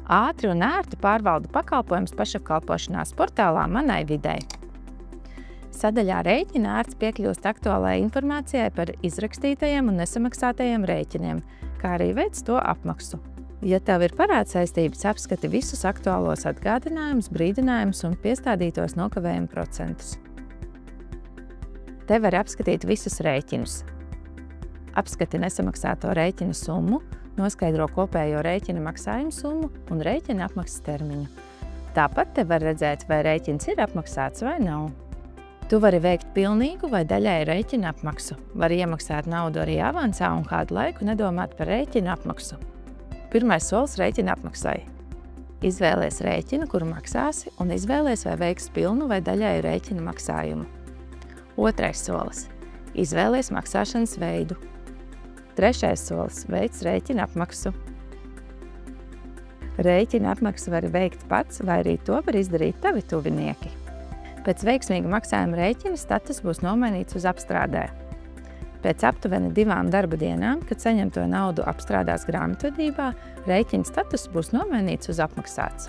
Ātri un ērti pārvaldu pakalpojumus pašapkalpošanās portālā Manai videi. Sadaļā Rēķina ērts piekļūst aktuālai informācijai par izrakstītajiem un nesamaksātajiem rēķiniem, kā arī veic to apmaksu. Ja tev ir parādsaistības, apskati visus aktuālos atgādinājumus, brīdinājumus un piestādītos nokavējumu procentus. Te var apskatīt visus rēķinus. Apskati nesamaksāto rēķina summu, noskaidro kopējo rēķina maksājumu summu un rēķina apmaksas termiņu. Tāpat te var redzēt, vai rēķins ir apmaksāts vai nav. Tu vari veikt pilnīgu vai daļēju rēķina apmaksu. Vari iemaksāt naudu arī avansā un kādu laiku nedomāt par rēķina apmaksu. Pirmais solis rēķina apmaksai. Izvēlies rēķinu, kuru maksāsi, un izvēlies, vai veiks pilnu vai daļēju rēķina maksājumu. Otrais solis. Izvēlies maksāšanas veidu. Trešais solis – veic rēķina apmaksu. Rēķina apmaksu var veikt pats, vai arī to var izdarīt tavi tuvinieki. Pēc veiksmīga maksājuma rēķina status būs nomainīts uz apstrādē. Pēc aptuveni 2 darba dienām, kad saņemto naudu apstrādās grāmatvedībā, rēķina status būs nomainīts uz apmaksāts.